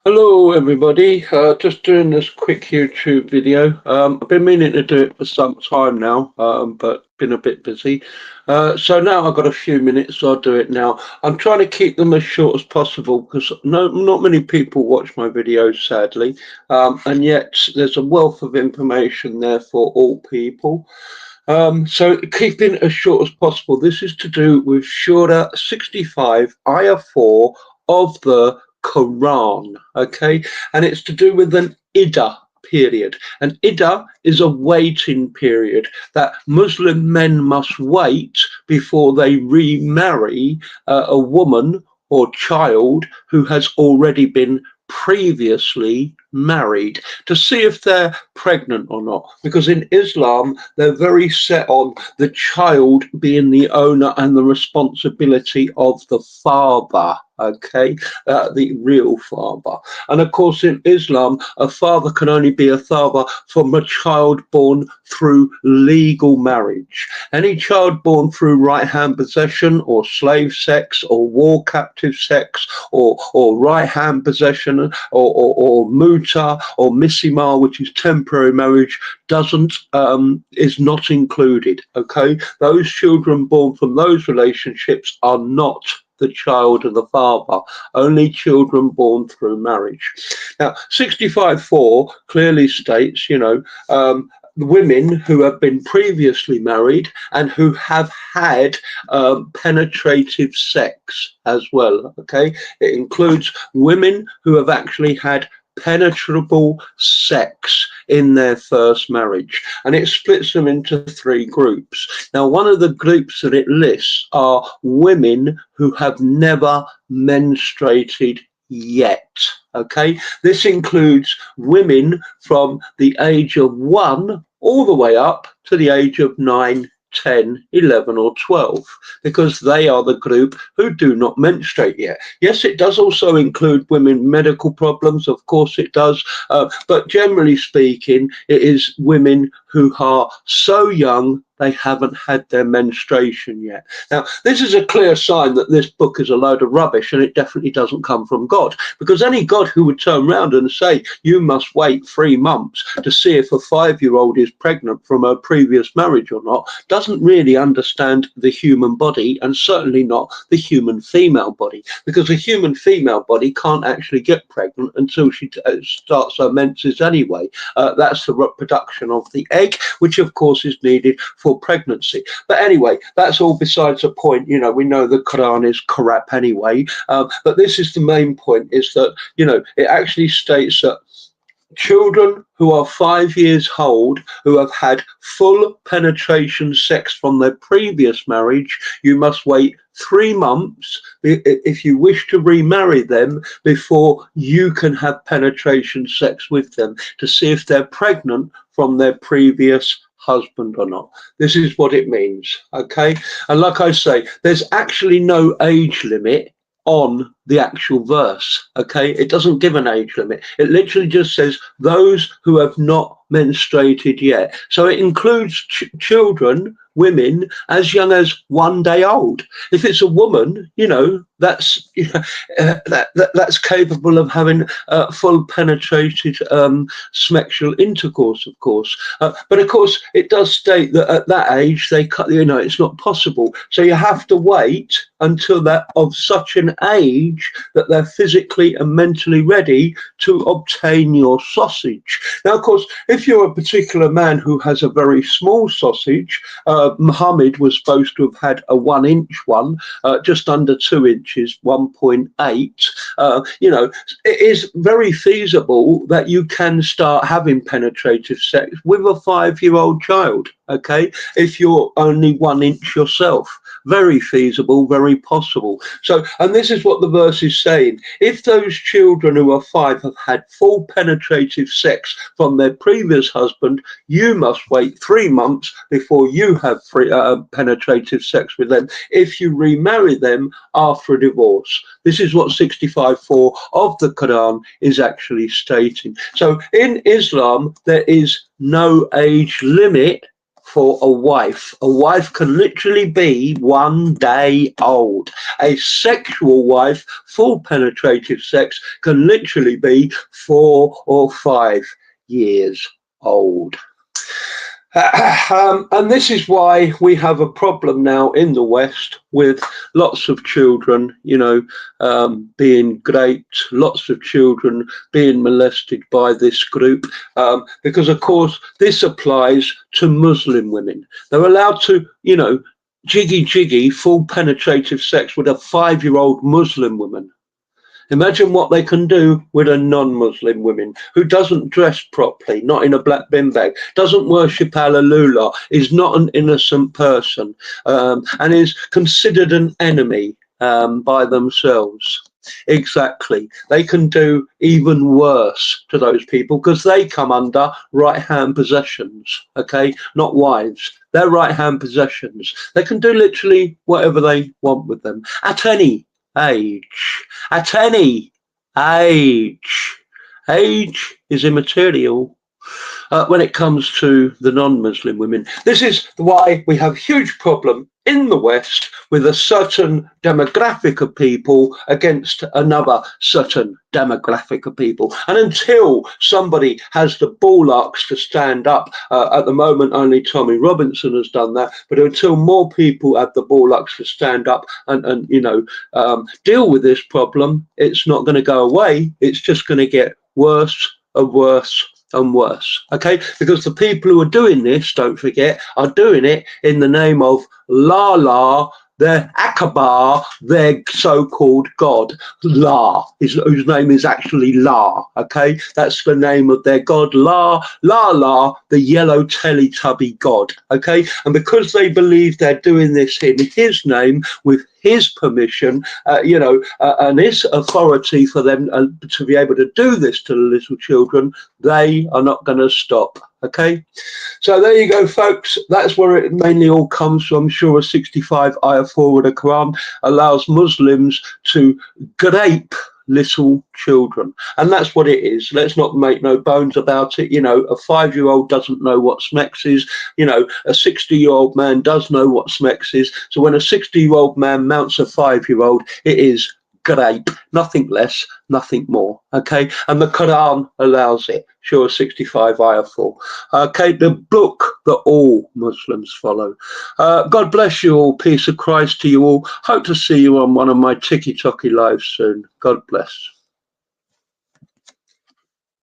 Hello everybody, just doing this quick YouTube video. I've been meaning to do it for some time now, but been a bit busy. So now I've got a few minutes, so I'll do it now. I'm trying to keep them as short as possible because not many people watch my videos, sadly, and yet there's a wealth of information there for all people. So keeping it as short as possible. This is to do with Surah 65, Ayah 4 of the Quran, okay? And it's to do with an iddah period. An iddah is a waiting period that Muslim men must wait before they remarry a woman or child who has already been previously married to see if they're pregnant or not, because in Islam they're very set on the child being the owner and the responsibility of the father, okay, the real father. And of course in Islam a father can only be a father from a child born through legal marriage. Any child born through right hand possession or slave sex or war captive sex or right hand possession or muta or misima, which is temporary marriage, doesn't is not included. Okay, those children born from those relationships are not the child of the father, only children born through marriage. Now 65.4 clearly states, women who have been previously married and who have had penetrative sex as well. Okay, it includes women who have actually had penetrable sex in their first marriage, and it splits them into three groups. Now one of the groups that it lists are women who have never menstruated yet. Okay, this includes women from the age of 1 all the way up to the age of 9, 10, 11 or 12, because they are the group who do not menstruate yet. Yes, it does also include women with medical problems, of course it does, but generally speaking it is women who are so young they haven't had their menstruation yet. Now, this is a clear sign that this book is a load of rubbish, and it definitely doesn't come from God, because any God who would turn around and say, you must wait 3 months to see if a 5-year-old is pregnant from a previous marriage or not, doesn't really understand the human body, and certainly not the human female body, because a human female body can't actually get pregnant until she starts her menses anyway. That's the reproduction of the egg, which of course is needed for pregnancy. But anyway, that's all besides the point. We know the Quran is crap anyway, but this is the main point, is that it actually states that children who are 5 years old who have had full penetration sex from their previous marriage, you must wait 3 months if you wish to remarry them before you can have penetration sex with them to see if they're pregnant from their previous husband or not. This is what it means, okay? And like I say, there's actually no age limit on the actual verse, okay? It doesn't give an age limit. It literally just says those who have not menstruated yet. So it includes children, women as young as 1 day old. If it's a woman, that's that's capable of having full penetrated sexual intercourse, of course. But of course, it does state that at that age, it's not possible. So you have to wait until they're of such an age that they're physically and mentally ready to obtain your sausage. Now, of course, if you're a particular man who has a very small sausage, Muhammad was supposed to have had a 1-inch one, just under 2 inches, 1.8. It is very feasible that you can start having penetrative sex with a 5-year-old child, okay, if you're only 1 inch yourself. Very feasible, very possible. So, and this is what the verse is saying. If those children who are 5 have had full penetrative sex from their previous husband, you must wait 3 months before you have penetrative sex with them if you remarry them after a divorce. This is what 65.4 of the Quran is actually stating. So in Islam, there is no age limit for a wife. A wife can literally be 1 day old. A sexual wife, full penetrative sex, can literally be 4 or 5 years old. And this is why we have a problem now in the West with lots of children, being raped, lots of children being molested by this group, because, of course, this applies to Muslim women. They're allowed to, jiggy, full penetrative sex with a 5-year-old Muslim woman. Imagine what they can do with a non-Muslim woman who doesn't dress properly, not in a black bin bag, doesn't worship Hallelujah, is not an innocent person, and is considered an enemy by themselves. Exactly. They can do even worse to those people because they come under right-hand possessions, okay? Not wives. They're right-hand possessions. They can do literally whatever they want with them at any age. At any age. Age is immaterial when it comes to the non-Muslim women. This is why we have huge problem in the West with a certain demographic of people against another certain demographic of people. And until somebody has the bollocks to stand up, at the moment only Tommy Robinson has done that, but until more people have the bollocks to stand up and deal with this problem, it's not going to go away. It's just going to get worse and worse and worse, okay? Because the people who are doing this, don't forget, are doing it in the name of La, their Akbar, their so-called God, La, whose name is actually La, okay? That's the name of their God, La, the yellow Teletubby God, okay? And because they believe they're doing this in his name, with his permission, and his authority for them to be able to do this to the little children, they are not going to stop. Okay, so there you go, folks. That's where it mainly all comes from. Surah 65 ayah 4 of the Quran allows Muslims to grape little children, and that's what it is. Let's not make no bones about it. A 5-year-old doesn't know what smex is. A 60-year-old man does know what smex is. So when a 60-year-old man mounts a 5-year-old, it is grape, nothing less, nothing more. Okay, and the Quran allows it. Surah 65 ayah 4. Okay, the book that all Muslims follow. God bless you all. Peace of Christ to you all. Hope to see you on one of my TikTok lives soon. God bless.